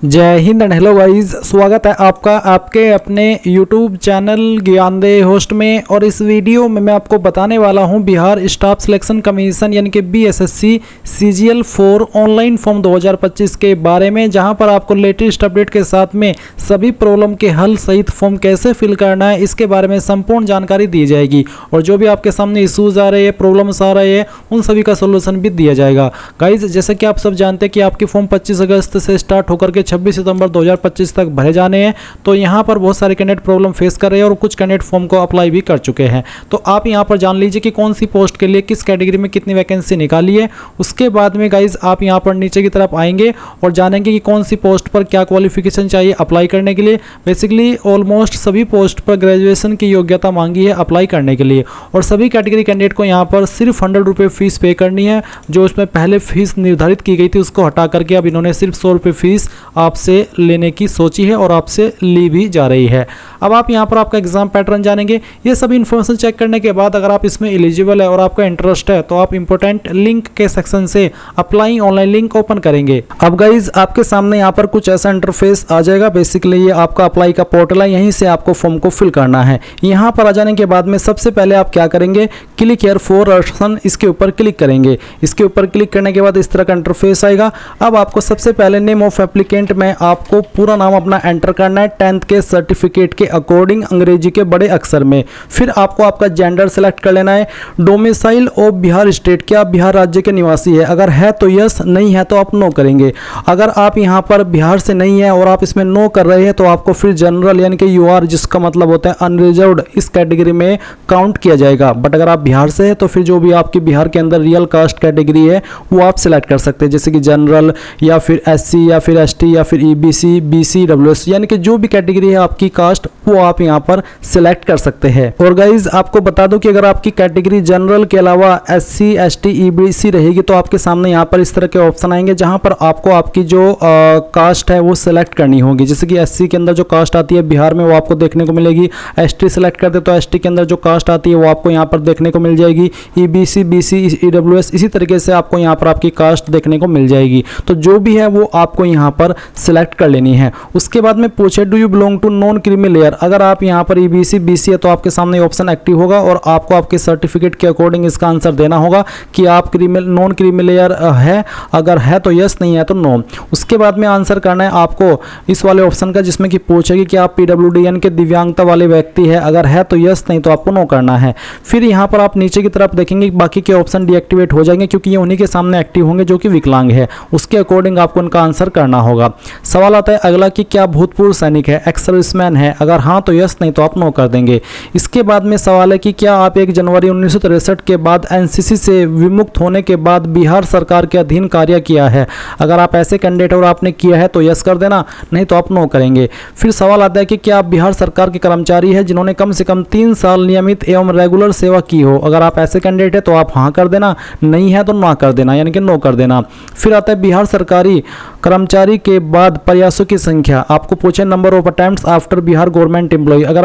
जय Hind and hello guys, स्वागत है आपका आपके अपने YouTube चैनल ज्ञानदेह होस्ट में। और इस वीडियो में मैं आपको बताने वाला हूं बिहार स्टाफ सिलेक्शन कमीशन यानी कि BSSC CGL 4 ऑनलाइन फॉर्म 2025 के बारे में, जहां पर आपको लेटेस्ट अपडेट के साथ में सभी प्रॉब्लम के हल सहित फॉर्म कैसे फिल करना है इसके बारे में संपूर्ण जानकारी दी जाएगी। और जो भी आपके सामने इशूज़ आ रहे हैं, प्रॉब्लम्स आ रहे हैं, उन सभी का सोल्यूशन भी दिया जाएगा। गाइज, जैसे कि आप सब जानते हैं कि आपकी फॉर्म 25 अगस्त से स्टार्ट होकर के 26 सितंबर 2025 तक भरे जाने हैं। तो यहाँ पर बहुत सारे कैंडिडेट प्रॉब्लम फेस कर रहे हैं और कुछ कैंडिडेट फॉर्म को अप्लाई भी कर चुके हैं। तो आप यहाँ पर जान लीजिए कि कौन सी पोस्ट के लिए किस कैटेगरी में कितनी वैकेंसी निकाली है। उसके बाद में गाइज आप यहाँ पर नीचे की तरफ आएंगे और जानेंगे कि कौन सी पोस्ट पर क्या क्वालिफिकेशन चाहिए अप्लाई करने के लिए। बेसिकली ऑलमोस्ट सभी पोस्ट पर ग्रेजुएशन की योग्यता मांगी है अप्लाई करने के लिए। और सभी कैटेगरी कैंडिडेट को यहाँ पर सिर्फ 100 रुपये फीस पे करनी है। जो उसमें पहले फीस निर्धारित की गई थी उसको हटा करके अब इन्होंने सिर्फ 100 रुपये फीस आपसे लेने की सोची है और आपसे ली भी जा रही है। अब आप यहाँ पर आपका एग्जाम पैटर्न जानेंगे। ये सभी इन्फॉर्मेशन चेक करने के बाद अगर आप इसमें एलिजिबल है और आपका इंटरेस्ट है तो आप इंपॉर्टेंट लिंक के सेक्शन से अप्लाई ऑनलाइन लिंक ओपन करेंगे। अब गाइज आपके सामने यहाँ पर कुछ ऐसा इंटरफेस आ जाएगा। बेसिकली ये आपका अप्लाई का पोर्टल है, यहीं से आपको फॉर्म को फिल करना है। यहाँ पर आ जाने के बाद में सबसे पहले आप क्या करेंगे, क्लिक हियर फॉर रजिस्ट्रेशन, इसके ऊपर क्लिक करेंगे। इसके ऊपर क्लिक करने के बाद इस तरह का इंटरफेस आएगा। अब आपको सबसे पहले नेम ऑफ एप्लीकेंट में आपको पूरा नाम अपना एंटर करना है 10th के सर्टिफिकेट के अकॉर्डिंग अंग्रेजी के बड़े अक्षर में। फिर आपको आपका जेंडर सेलेक्ट कर लेना है। डोमिसाइल ऑफ बिहार स्टेट, क्या आप बिहार राज्य के निवासी है? अगर है तो यस, नहीं है तो आप नो करेंगे। अगर आप यहाँ पर बिहार से नहीं है और आप इसमें नो कर रहे हैं तो आपको फिर जनरल यानी कि UR, जिसका मतलब होता है अनरिजर्व्ड, इस कैटेगरी में काउंट किया जाएगा। बट अगर आप बिहार से है तो फिर जो भी आपकी बिहार के अंदर रियल कास्ट कैटेगरी है वो आप सिलेक्ट कर सकते हैं, जैसे कि जनरल या फिर SC या फिर ST या फिर EBC BC WS, यानी कि जो भी कैटेगरी है आपकी कास्ट वो आप यहाँ पर सिलेक्ट कर सकते हैं। और गाइज आपको बता दूं कि अगर आपकी कैटेगरी जनरल के अलावा SC ST EBC रहेगी तो आपके सामने यहाँ पर इस तरह के ऑप्शन आएंगे जहाँ पर आपको आपकी जो कास्ट है वो सिलेक्ट करनी होगी। जैसे कि SC के अंदर जो कास्ट आती है बिहार में वो आपको देखने को मिलेगी। ST सिलेक्ट करते तो ST के अंदर जो कास्ट आती है वो आपको यहाँ पर देखने को मिल जाएगी। EBC BC EWS, इसी तरीके से आपको यहाँ पर आपकी कास्ट देखने को मिल जाएगी। तो जो भी है वो आपको यहाँ पर सिलेक्ट कर लेनी है। उसके बाद में पूछे do you belong to non creamy layer, अगर आप यहाँ पर EBC BC है तो आपके सामने ऑप्शन एक्टिव होगा और आपको आपके सर्टिफिकेट के अकॉर्डिंग इसका आंसर देना होगा कि आप नॉन क्रीमी लेयर है। अगर है तो यस, नहीं है तो नो। उसके बाद में आंसर करना है आपको इस वाले ऑप्शन का जिसमें कि पूछेगी कि आप PWD यानी कि दिव्यांगता वाले व्यक्ति है। अगर है तो यस, नहीं तो आपको नो करना है। फिर यहाँ पर आप नीचे की तरफ देखेंगे बाकी के ऑप्शन डीएक्टिवेट हो जाएंगे क्योंकि ये उन्हीं के सामने एक्टिव होंगे जो कि विकलांग है। उसके अकॉर्डिंग आपको उनका आंसर करना होगा। सवाल आता है अगला कि क्या भूतपूर्व सैनिक है, एक्स सर्विसमैन है? अगर हाँ तो यस, नहीं तो आप नो कर देंगे। इसके बाद में सवाल है कि क्या आप 1 जनवरी 1963 के बाद NCC से विमुक्त होने के बाद बिहार सरकार के अधीन कार्य किया है? अगर आप ऐसे कैंडिडेट और आपने किया है तो यस कर देना, नहीं तो आप नो करेंगे। फिर सवाल आता है कि क्या आप बिहार सरकार के कर्मचारी है जिन्होंने कम से कम 3 साल नियमित एवं रेगुलर सेवा की हो? अगर आप ऐसे कैंडिडेट है तो आप हाँ कर देना, नहीं है तो ना कर देना, यानी कि नो कर देना। फिर आता है बिहार सरकारी कर्मचारी के बाद प्रयासों की संख्या। आपको पूछे number of attempts after Bihar government employ, अगर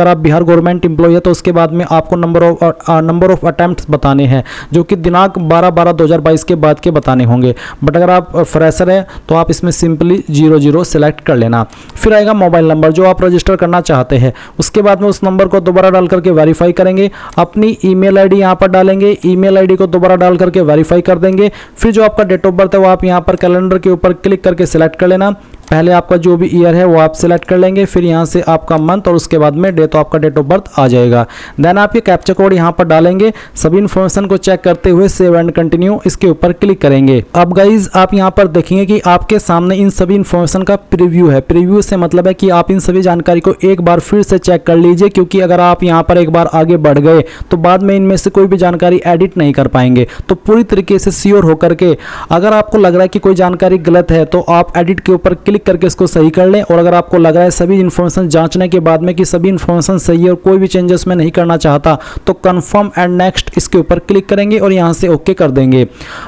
आप बिहार गवर्नमेंट एम्प्लॉय है तो उसके बाद में आपको नंबर ऑफ अटेम्प्ट्स बताने हैं जो कि दिनांक 12/12/2022 के बाद के बताने होंगे। बट अगर आप फ्रेशर है तो आप इसमें सिंपली 00 सेलेक्ट कर लेना। फिर आएगा मोबाइल नंबर जो आप रजिस्टर करना चाहते हैं। उसके बाद में उस नंबर को दोबारा डाल करके वेरीफाई करेंगे। अपनी ईमेल ID यहाँ पर डालेंगे, ईमेल ID को दोबारा डाल करके वेरीफाई कर देंगे। फिर जो आपका डेट ऑफ बर्थ है वो आप यहाँ पर कैलेंडर के ऊपर क्लिक करके सिलेक्ट कर लेना। पहले आपका जो भी ईयर है वो आप सिलेक्ट कर लेंगे, फिर यहाँ से आपका मंथ और उसके बाद में डेट, आपका डेट ऑफ बर्थ आ जाएगा। देन आप ये कैप्चा कोड यहाँ पर डालेंगे। सभी इन्फॉर्मेशन को चेक करते हुए सेव एंड कंटिन्यू इसके ऊपर क्लिक करेंगे। अब गाइज आप यहाँ पर देखेंगे कि आपके सामने इन सभी इन्फॉर्मेशन का प्रीव्यू है। प्रीव्यू से मतलब है कि आप इन सभी जानकारी को एक बार फिर से चेक कर लीजिए, क्योंकि अगर आप यहाँ पर एक बार आगे बढ़ गए तो बाद में इनमें से कोई भी जानकारी एडिट नहीं कर पाएंगे। तो पूरी तरीके से श्योर होकर के अगर आपको लग रहा है कि कोई जानकारी गलत है तो आप एडिट के ऊपर क्लिक करके इसको सही कर लें। और अगर आपको लग रहा है सभी इन्फॉर्मेशन जांचने के बाद में कि सभी इन्फॉर्मेशन सही है और कोई भी चेंजेस में नहीं करना चाहता तो कंफर्म एंड नेक्स्ट इसके ऊपर क्लिक करेंगे और यहां से ओके कर देंगे।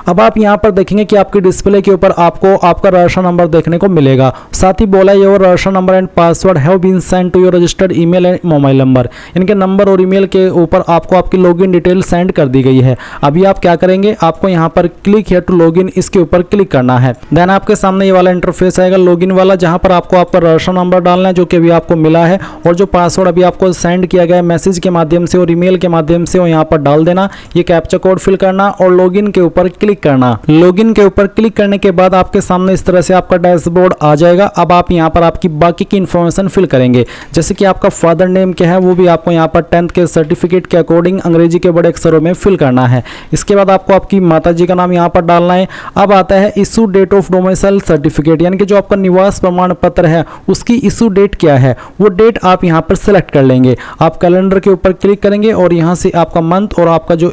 अब आप यहां पर देखेंगे कि आपकी डिस्प्ले के ऊपर आपको आपका रजिस्टर नंबर देखने को मिलेगा। साथ ही बोला your register number and password have been send to your registered email and mobile number, इनके नंबर और ईमेल के ऊपर आपको आपकी लॉगिन डिटेल सेंड कर दी गई है। अभी आप क्या करेंगे, आपको यहां पर क्लिक हियर टू लॉगिन इसके ऊपर क्लिक करना है। देन आपके सामने ये वाला इंटरफेस आएगा, लॉगिन लॉगिन वाला, जहां पर आपको आपका रजिस्टर नंबर डालना है जो कि अभी आपको मिला है, और जो पासवर्ड अभी आपको सेंड किया गया है मैसेज के माध्यम से और ईमेल के माध्यम से, वो यहाँ पर डाल देना। ये कैप्चा कोड फिल करना और लॉगिन के ऊपर क्लिक करना। लॉगिन के ऊपर क्लिक करने के बाद आपके सामने इस तरह से आपका डैशबोर्ड आ जाएगा। अब आप यहाँ पर आपकी बाकी की इन्फॉर्मेशन फिल करेंगे, जैसे कि आपका फादर नेम क्या है वो भी आपको यहाँ पर 10th के सर्टिफिकेट के अकॉर्डिंग अंग्रेजी के बड़े अक्षरों में फिल करना है। इसके बाद आपको आपकी माता जी का नाम यहाँ पर डालना है। अब आता है issue date of domicile certificate, यानी कि जो आपका निवास प्रमाण पत्र है उसकी इशू डेट क्या है, वो डेट आप यहाँ पर सेलेक्ट कर लेंगे। आप कैलेंडर के ऊपर क्लिक करेंगे और यहाँ से आपका मंथ और आपका जो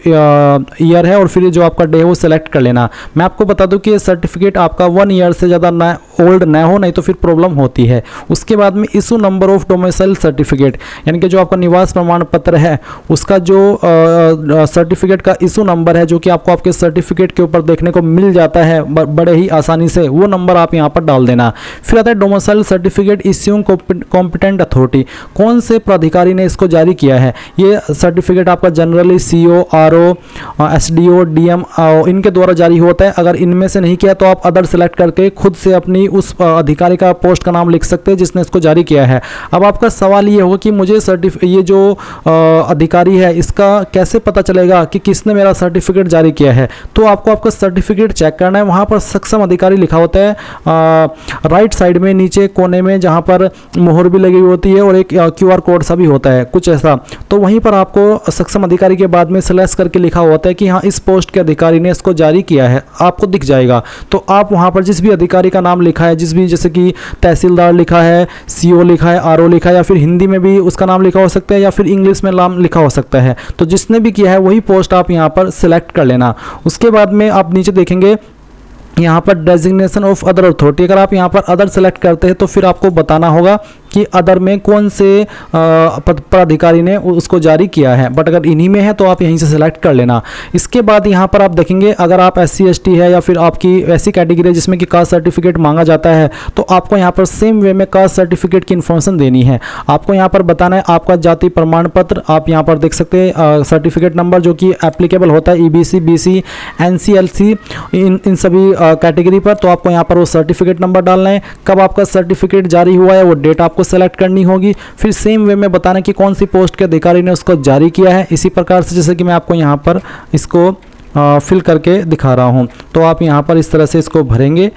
ईयर है और फिर जो आपका डे है वो सेलेक्ट कर लेना। मैं आपको बता दूं कि ये सर्टिफिकेट आपका 1 ईयर से ज़्यादा ओल्ड ना हो, नहीं तो फिर प्रॉब्लम होती है। उसके बाद में issue number of domicile certificate, यानी कि जो आपका निवास प्रमाण पत्र है उसका जो सर्टिफिकेट का इशू नंबर है, जो कि आपको आपके सर्टिफिकेट के ऊपर देखने को मिल जाता है बड़े ही आसानी से, वो नंबर आप यहाँ पर डाल देना। फिर आता है domicile certificate issuing competent authority, कौन से प्राधिकारी ने इसको जारी किया है। ये सर्टिफिकेट आपका generally CO, RO, SDO, DM इनके द्वारा जारी होता है। अगर इनमें से नहीं किया तो आप अदर सेलेक्ट करके खुद से अपनी उस अधिकारी का पोस्ट का नाम लिख सकते हैं जिसने इसको जारी किया है। अब आपका सवाल ये होगा कि मुझे ये जो अधिकारी है इसका कैसे पता चलेगा कि किसने मेरा सर्टिफिकेट जारी किया है। तो आपको आपका सर्टिफिकेट चेक करना है, वहाँ पर सक्षम अधिकारी लिखा होता है राइट साइड में नीचे कोने में, जहाँ पर मोहर भी लगी होती है और एक QR कोड सा भी होता है कुछ ऐसा। तो वहीं पर आपको सक्षम अधिकारी के बाद में स्लैश करके लिखा होता है कि हाँ इस पोस्ट के अधिकारी ने इसको जारी किया है, आपको दिख जाएगा। तो आप वहाँ पर जिस भी अधिकारी का नाम लिखा है, जिस भी जैसे कि तहसीलदार लिखा है, CO लिखा है, RO लिखा है, या फिर हिंदी में भी उसका नाम लिखा हो सकता है या फिर इंग्लिश में नाम लिखा हो सकता है, तो जिसने भी किया है वही पोस्ट आप यहाँ पर सिलेक्ट कर लेना। उसके बाद में आप नीचे देखेंगे यहाँ पर डेजिग्नेशन ऑफ अदर अथॉरिटी, अगर आप यहाँ पर अदर सेलेक्ट करते हैं तो फिर आपको बताना होगा कि अदर में कौन से पदाधिकारी ने उसको जारी किया है, बट अगर इन्हीं में है तो आप यहीं से सेलेक्ट कर लेना। इसके बाद यहाँ पर आप देखेंगे अगर आप SC ST है या फिर आपकी ऐसी कैटेगरी है जिसमें कि कास्ट सर्टिफिकेट मांगा जाता है, तो आपको यहाँ पर सेम वे में कास्ट सर्टिफिकेट की इन्फॉर्मेशन देनी है। आपको यहाँ पर बताना है आपका जाति प्रमाण पत्र, आप यहाँ पर देख सकते हैं सर्टिफिकेट नंबर जो कि एप्लीकेबल होता है EBC, BC, NC, LC इन सभी कैटेगरी पर। तो आपको यहाँ पर वो सर्टिफिकेट नंबर डालना है, कब आपका सर्टिफिकेट जारी हुआ है वो डेट आपको सेलेक्ट करनी होगी। फिर सेम वे में बताना कि कौन सी पोस्ट के अधिकारी ने उसको जारी किया है। इसी प्रकार से जैसे कि मैं आपको यहाँ पर इसको फिल करके दिखा रहा हूँ, तो आप यहाँ पर इस तरह से इसको भरेंगे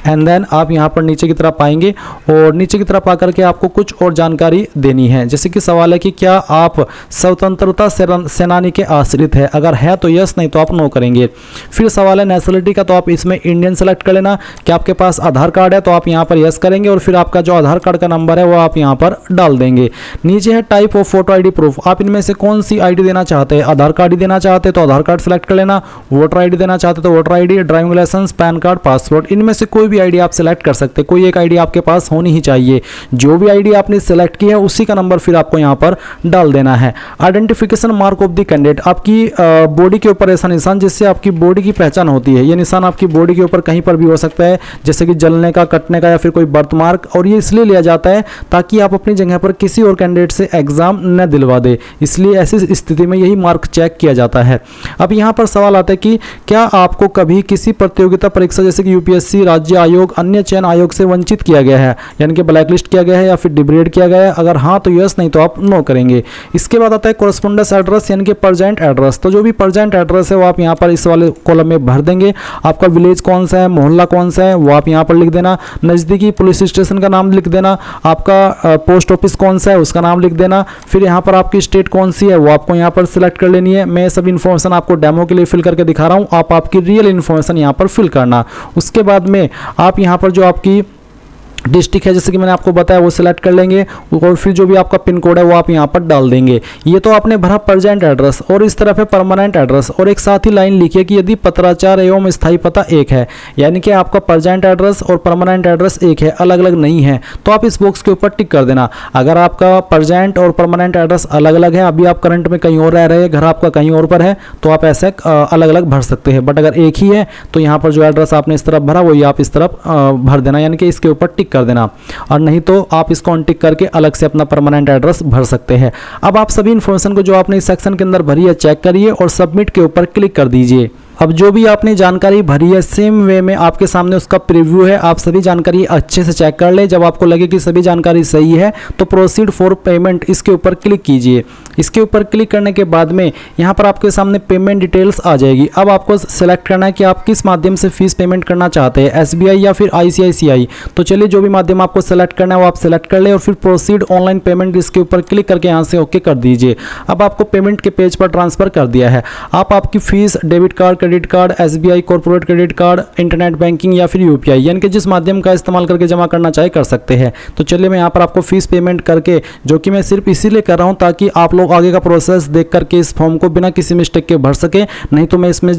एंड देन आप यहाँ पर नीचे की तरफ आएंगे और नीचे की तरफ आकर के आपको कुछ और जानकारी देनी है। जैसे कि सवाल है कि क्या आप स्वतंत्रता सेनानी के आश्रित है, अगर है तो यस, नहीं तो आप नो करेंगे। फिर सवाल है नेशनलिटी का, तो आप इसमें इंडियन सेलेक्ट कर लेना। क्या आपके पास आधार कार्ड है, तो आप यहाँ पर यस करेंगे और फिर आपका जो आधार कार्ड का नंबर है वो आप यहाँ पर डाल देंगे। नीचे है type of photo ID proof, आप इनमें से कौन सी ID देना चाहते हैं। आधार कार्ड ही देना चाहते हैं तो आधार कार्ड सेलेक्ट कर लेना, वोटर ID देना चाहते तो voter ID, driving licence, PAN card, passport, इनमें से कोई भी ID आप सेलेक्ट कर सकते हैं। कोई एक ID आपके पास होनी ही चाहिए। जो भी ID आपने सेलेक्ट की है उसी का नंबर फिर आपको यहाँ पर डाल देना है। Identification mark of the candidate, आपकी बॉडी के ऊपर ऐसा निशान जिससे आपकी बॉडी की पहचान होती है। ये निशान आपकी बॉडी के ऊपर कहीं पर भी हो सकता है, जैसे कि जलने का, कटने का या फिर कोई बर्थ मार्क, और ये इसलिए लिया जाता है ताकि आप अपनी जगह पर किसी और कैंडिडेट से एग्जाम न दिलवा दे, इसलिए ऐसी स्थिति में यही मार्क चेक किया जाता है। अब यहाँ पर सवाल आता है कि क्या आपको कभी किसी प्रतियोगिता परीक्षा जैसे कि UPSC, राज्य आयोग, अन्य चयन आयोग से वंचित किया गया है, यानी कि ब्लैकलिस्ट किया गया है या फिर डिग्रेड किया गया है। अगर हाँ तो यस, नहीं तो आप नो करेंगे। इसके बाद आता है कोरेस्पोंडेंस एड्रेस यानी कि प्रेजेंट एड्रेस, तो जो भी प्रेजेंट एड्रेस है वो आप यहाँ पर इस वाले कॉलम में भर देंगे। आपका विलेज कौन सा है, मोहल्ला कौन सा है वो आप यहाँ पर लिख देना। नज़दीकी पुलिस स्टेशन का नाम लिख देना। आपका पोस्ट ऑफिस कौन सा है उसका नाम लिख देना। फिर यहाँ पर आपकी स्टेट कौन सी है वो आपको यहाँ पर सिलेक्ट कर लेनी है। मैं सब इन्फॉर्मेशन आपको डेमो के लिए फिल करके दिखा रहा हूँ, आप आपकी रियल इन्फॉर्मेशन यहाँ पर फिल करना। उसके बाद में आप यहाँ पर जो आपकी डिस्ट्रिक्ट है जैसे कि मैंने आपको बताया वो सिलेक्ट कर लेंगे और फिर जो भी आपका पिन कोड है वो आप यहाँ पर डाल देंगे। ये तो आपने भरा प्रेजेंट एड्रेस, और इस तरफ है परमानेंट एड्रेस, और एक साथ ही लाइन लिखिए कि यदि पत्राचार एवं स्थायी पता एक है, यानी कि आपका प्रेजेंट एड्रेस और परमानेंट एड्रेस एक है, अलग अलग नहीं है, तो आप इस बॉक्स के ऊपर टिक कर देना। अगर आपका प्रेजेंट और परमानेंट एड्रेस अलग अलग है, अभी आप करंट में कहीं और रह रहे हैं, घर आपका कहीं और पर है, तो आप ऐसे अलग अलग भर सकते हैं। बट अगर एक ही है तो यहाँ पर जो एड्रेस आपने इस तरफ भरा वही आप इस तरफ भर देना, यानी कि इसके ऊपर टिक कर देना, और नहीं तो आप इसको अनटिक करके अलग से अपना परमानेंट एड्रेस भर सकते हैं। अब आप सभी इन्फॉर्मेशन को जो आपने इस सेक्शन के अंदर भरी है चेक करिए और सबमिट के ऊपर क्लिक कर दीजिए। अब जो भी आपने जानकारी भरी है सेम वे में आपके सामने उसका प्रीव्यू है। आप सभी जानकारी अच्छे से चेक कर ले। जब आपको लगे कि सभी जानकारी सही है तो प्रोसीड फॉर पेमेंट इसके ऊपर क्लिक कीजिए। इसके ऊपर क्लिक करने के बाद में यहाँ पर आपके सामने पेमेंट डिटेल्स आ जाएगी। अब आपको सेलेक्ट करना है कि आप किस माध्यम से फीस पेमेंट करना चाहते हैं, SBI या फिर ICICI। तो चलिए जो भी माध्यम आपको सेलेक्ट करना है वो आप सेलेक्ट कर ले और फिर प्रोसीड ऑनलाइन पेमेंट इसके ऊपर क्लिक करके यहाँ से ओके कर दीजिए। अब आपको पेमेंट के पेज पर ट्रांसफर कर दिया है। आप आपकी fees debit card, credit card, SBI corporate credit card, internet banking या फिर UPI यानी कि जिस माध्यम का इस्तेमाल करके जमा करना चाहे कर सकते हैं। तो चलिए मैं यहाँ पर आपको फीस पेमेंट करके, जो कि मैं सिर्फ इसीलिए कर रहा हूँ ताकि आप लोग आगे का प्रोसेस देख करके इस फॉर्म को बिना किसी मिस्टेक के भर सके। नहीं तो मैं इसमें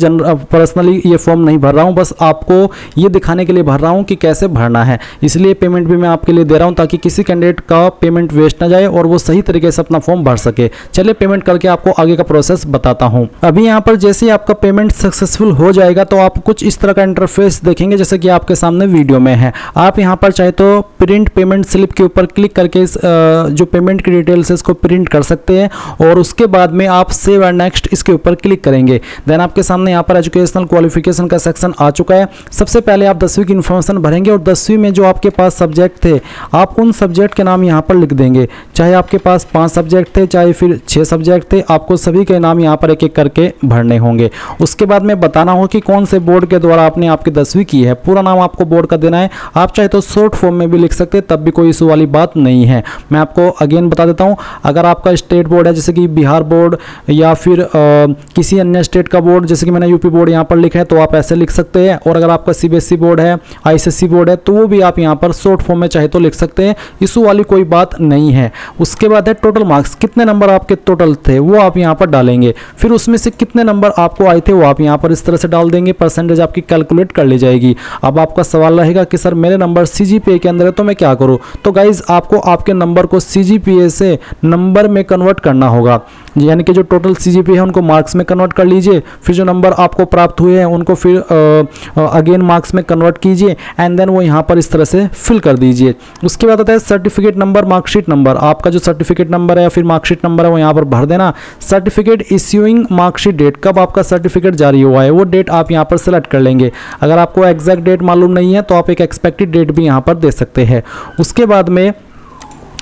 पर्सनली ये फॉर्म नहीं भर रहा हूँ, बस आपको ये दिखाने के लिए भर रहा हूँ कि कैसे भरना है। इसलिए पेमेंट भी मैं आपके लिए दे रहा हूँ ताकि किसी कैंडिडेट का पेमेंट वेस्ट ना जाए और वो सही तरीके से अपना फॉर्म भर सके। चलिए पेमेंट करके आपको आगे का प्रोसेस बताता हूँ। अभी यहाँ पर जैसे ही आपका पेमेंट सक्सेसफुल हो जाएगा तो आप कुछ इस तरह का इंटरफेस देखेंगे जैसे कि आपके सामने वीडियो में है। आप यहाँ पर चाहे तो प्रिंट पेमेंट स्लिप के ऊपर क्लिक करके इस जो पेमेंट की डिटेल्स है इसको प्रिंट कर सकते हैं और उसके बाद में आप सेव एंड नेक्स्ट इसके ऊपर क्लिक करेंगे। देन आपके सामने यहाँ पर एजुकेशनल क्वालिफिकेशन का सेक्शन आ चुका है। सबसे पहले आप 10वीं की इन्फॉर्मेशन भरेंगे और 10वीं में जो आपके पास सब्जेक्ट थे आप उन सब्जेक्ट के नाम यहाँ पर लिख देंगे। चाहे आपके पास 5 सब्जेक्ट थे चाहे फिर 6 सब्जेक्ट थे, आपको सभी के नाम यहाँ पर एक एक करके भरने होंगे। उसके बाद में बताना हो कि कौन से बोर्ड के द्वारा आपने आपकी 10वीं की है। पूरा नाम आपको बोर्ड का देना है। आप चाहे तो शॉर्ट फॉर्म में भी लिख सकते हैं, तब भी कोई इशू वाली बात नहीं है। मैं आपको अगेन बता देता हूँ, अगर आपका स्टेट बोर्ड है जैसे कि बिहार बोर्ड या फिर किसी अन्य स्टेट का बोर्ड, जैसे कि मैंने यूपी बोर्ड यहाँ पर लिखा है तो आप ऐसे लिख सकते हैं। और अगर आपका CBSE बोर्ड है, ICSE बोर्ड है तो वो भी आप यहाँ पर शॉर्ट फॉर्म में चाहे तो लिख सकते हैं, इशू वाली कोई बात नहीं है। उसके बाद है टोटल मार्क्स, कितने नंबर आपके टोटल थे वो आप यहाँ पर डालेंगे। फिर उसमें से कितने नंबर आपको आए थे वो आप यहाँ पर इस तरह से डाल देंगे। परसेंटेज आपकी कैलकुलेट कर ली जाएगी। अब आपका सवाल रहेगा कि सर मेरे नंबर CGPA के अंदर है तो मैं क्या करूँ। तो गाइज आपको आपके नंबर को CGPA से नंबर में कन्वर्ट करना होगा, यानी कि जो टोटल CGPA है उनको मार्क्स में कन्वर्ट कर लीजिए। फिर जो नंबर आपको प्राप्त हुए हैं उनको फिर अगेन मार्क्स में कन्वर्ट कीजिए एंड देन वो यहाँ पर इस तरह से फिल कर दीजिए। उसके बाद आता है सर्टिफिकेट नंबर, मार्कशीट नंबर। आपका जो सर्टिफिकेट नंबर है या फिर मार्कशीट नंबर है वो यहाँ पर भर देना। सर्टिफिकेट इश्यूइंग मार्कशीट डेट, कब आपका सर्टिफिकेट जारी हुआ है वो डेट आप यहाँ पर सेलेक्ट कर लेंगे। अगर आपको एग्जैक्ट डेट मालूम नहीं है तो आप एक एक्सपेक्टेड डेट भी यहाँ पर दे सकते हैं। उसके बाद में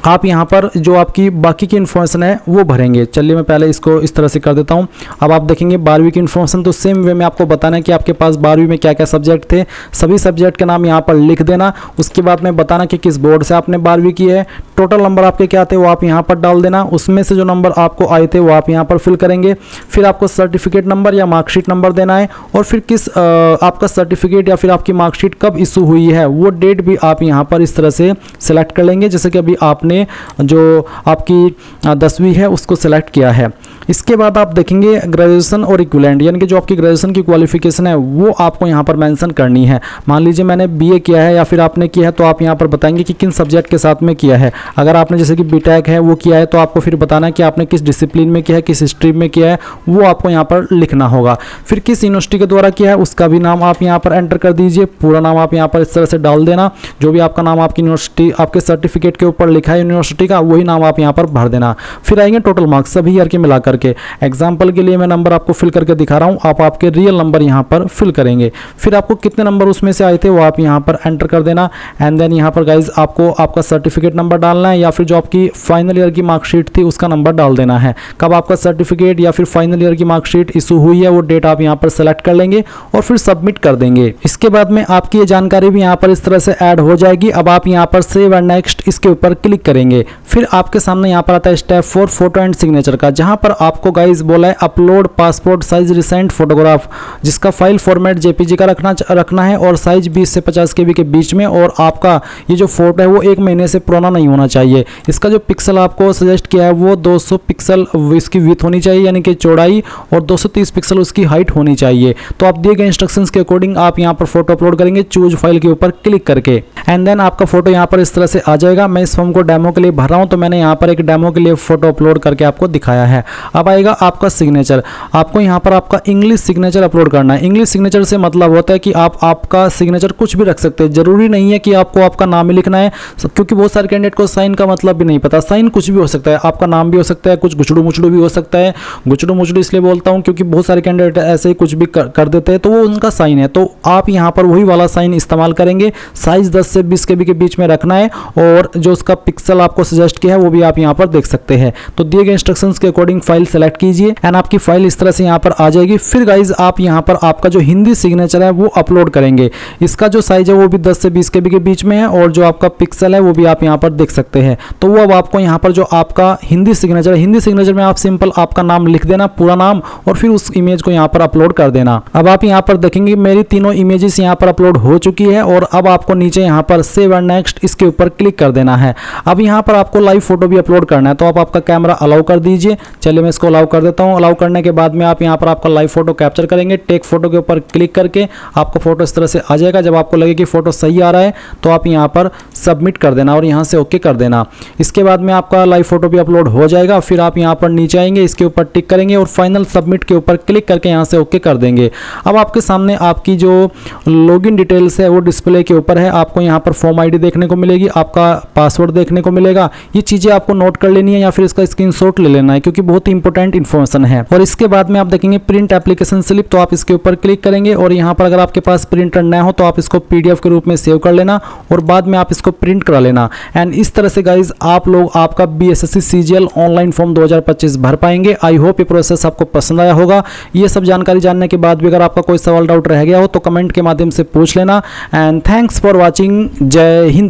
आप यहाँ पर जो आपकी बाकी की इन्फॉर्मेशन है वो भरेंगे। चलिए मैं पहले इसको इस तरह से कर देता हूँ। अब आप देखेंगे 12वीं की इन्फॉर्मेशन, तो सेम वे में आपको बताना है कि आपके पास 12वीं में क्या क्या सब्जेक्ट थे। सभी सब्जेक्ट के नाम यहाँ पर लिख देना। उसके बाद में बताना कि किस बोर्ड से आपने 12वीं की है, टोटल नंबर आपके क्या थे वो आप यहाँ पर डाल देना। उसमें से जो नंबर आपको आए थे वो आप यहाँ पर फिल करेंगे। फिर आपको सर्टिफिकेट नंबर या मार्कशीट नंबर देना है और फिर किस आपका सर्टिफिकेट या फिर आपकी मार्कशीट कब इशू हुई है वो डेट भी आप यहाँ पर इस तरह से सिलेक्ट कर लेंगे, जैसे कि अभी आपने जो आपकी 10वीं है उसको सेलेक्ट किया है। इसके बाद आप देखेंगे ग्रेजुएशन और इक्विवेलेंट, यानी कि जो आपकी ग्रेजुएशन की क्वालिफिकेशन है वो आपको यहाँ पर मेंशन करनी है। मान लीजिए मैंने BA किया है या फिर आपने किया है तो आप यहाँ पर बताएंगे कि किन सब्जेक्ट के साथ में किया है। अगर आपने जैसे कि BTech है वो किया है तो आपको फिर बताना है कि आपने किस डिसिप्लिन में किया है, किस स्ट्रीम में किया है, वो आपको यहाँ पर लिखना होगा। फिर किस यूनिवर्सिटी के द्वारा किया है उसका भी नाम आप यहाँ पर एंटर कर दीजिए। पूरा नाम आप यहाँ पर इस तरह से डाल देना। जो भी आपका नाम आपकी यूनिवर्सिटी आपके सर्टिफिकेट के ऊपर लिखा है यूनिवर्सिटी का, वही नाम आप यहाँ पर भर देना। फिर आएंगे टोटल मार्क्स सभी ईयर के मिला करके। एग्जाम्पल के लिए मैं नंबर आपको फिल करके दिखा रहा हूँ, आप आपके रियल नंबर यहाँ पर फिल करेंगे। फिर आपको कितने नंबर उसमें से आए थे वो आप यहाँ पर एंटर कर देना एंड देन यहाँ पर गाइज आपको आपका सर्टिफिकेट नंबर डालना है या फिर जो आपकी फाइनल ईयर की मार्कशीट थी उसका नंबर डाल देना है। कब आपका सर्टिफिकेट या फिर फाइनल ईयर की मार्कशीट इशू हुई है वो डेट आप यहाँ पर सेलेक्ट कर लेंगे और फिर सबमिट कर देंगे। इसके बाद में आपकी ये जानकारी भी यहाँ पर इस तरह से ऐड हो जाएगी। अब आप यहाँ पर सेव एंड नेक्स्ट इसके ऊपर क्लिक करेंगे। फिर आपके सामने यहाँ पर आता है स्टेप 4 फोटो एंड सिग्नेचर का, जहाँ पर आपको गाइज बोला है upload passport size recent photograph, जिसका फाइल फॉर्मेट JPG का रखना है और साइज 20 से 50 KB के बीच में। और आपका ये जो फोटो है वो 1 महीने से पुराना नहीं होना चाहिए। इसका जो पिक्सल आपको सजेस्ट किया है वो 200 पिक्सल इसकी विड्थ होनी चाहिए, यानी कि चौड़ाई, और 230 पिक्सल उसकी हाइट होनी चाहिए। तो आप दिए गए इंस्ट्रक्शंस के अकॉर्डिंग आप यहाँ पर फोटो अपलोड करेंगे चूज फाइल के ऊपर क्लिक करके एंड देन आपका फोटो यहाँ पर इस तरह से आ जाएगा। मैं इस फॉर्म को डेमो के लिए भर रहा हूँ तो मैंने यहाँ पर एक डेमो के लिए फोटो अपलोड करके आपको दिखाया है। अब आएगा आपका सिग्नेचर। आपको यहाँ पर आपका इंग्लिश सिग्नेचर अपलोड करना है। इंग्लिश सिग्नेचर से मतलब होता है कि आप आपका सिग्नेचर कुछ भी रख सकते हैं, जरूरी नहीं है कि आपको आपका नाम ही लिखना है, क्योंकि बहुत सारे कैंडिडेट को साइन का मतलब भी नहीं पता। साइन कुछ भी हो सकता है, आपका नाम भी हो सकता है, कुछ गुचड़ू मुचड़ू भी हो सकता है। गुचड़ू मुचड़ू इसलिए बोलता हूँ क्योंकि बहुत सारे कैंडिडेट ऐसे ही कुछ भी कर देते हैं, तो वो उनका साइन है। तो आप यहाँ पर वही वाला साइन इस्तेमाल करेंगे। साइज 10 से 20 KB के बीच में रखना है और जो उसका पिक्सल आपको सजेस्ट किया है वो भी आप यहाँ पर देख सकते हैं। तो दिए गए इंस्ट्रक्शंस के अकॉर्डिंग फाइल सेलेक्ट कीजिए एंड आपकी फाइल इस तरह से यहाँ पर आ जाएगी। फिर गाइज आप यहाँ पर आपका जो हिंदी सिग्नेचर है वो अपलोड करेंगे। इसका जो साइज है वो भी 10 से 20 KB के बीच में है और जो आपका पिक्सल है वो भी आप यहाँ पर देख सकते हैं। तो वो अब आपको यहाँ पर जो आपका हिंदी सिग्नेचर है, हिंदी सिग्नेचर में आप सिंपल आपका नाम लिख देना, पूरा नाम, और फिर उस इमेज को यहाँ पर अपलोड कर देना। अब आप यहाँ पर देखेंगे मेरी तीनों इमेजेस यहाँ पर अपलोड हो चुकी है और अब आपको नीचे यहाँ पर सेव एंड नेक्स्ट इसके ऊपर क्लिक कर देना है। अब यहाँ पर आपको लाइव फोटो भी अपलोड करना है, तो आप आपका कैमरा अलाउ कर दीजिए। चलिए मैं इसको अलाउ कर देता हूँ। अलाउ करने के बाद में आप यहाँ पर आपका लाइव फोटो कैप्चर करेंगे। टेक फोटो के ऊपर क्लिक करके आपको फोटो इस तरह से आ जाएगा। जब आपको लगे कि फोटो सही आ रहा है तो आप यहाँ पर सबमिट कर देना और यहाँ से ओके कर देना। इसके बाद में आपका लाइव फोटो भी अपलोड हो जाएगा। फिर आप यहाँ पर नीचे आएंगे, इसके ऊपर टिक करेंगे और फाइनल सबमिट के ऊपर क्लिक करके यहाँ से ओके कर देंगे। अब आपके सामने आपकी जो लॉगिन डिटेल्स है वो डिस्प्ले के ऊपर है। आपको यहाँ पर फॉर्म आईडी देखने को मिलेगी, आपका पासवर्ड देखने को मिलेगा। ये चीज़ें आपको नोट कर लेनी है या फिर इसका स्क्रीनशॉट ले लेना है क्योंकि बहुत ही इंपॉर्टेंट इन्फॉर्मेशन है। और इसके बाद में आप देखेंगे प्रिंट एप्लीकेशन स्लिप, तो आप इसके ऊपर क्लिक करेंगे और यहाँ पर अगर आपके पास प्रिंटर न हो तो आप इसको PDF के रूप में सेव कर लेना और बाद में आप इसको प्रिंट करा लेना। एंड इस तरह से गाइज आप लोग आपका BSSC CGL ऑनलाइन फॉर्म 2025 भर पाएंगे। आई होप ये प्रोसेस आपको पसंद आया होगा। ये सब जानकारी जानने के बाद भी अगर आपका कोई सवाल डाउट रह गया हो तो कमेंट के माध्यम से पूछ लेना। And thanks for watching. जय हिंद।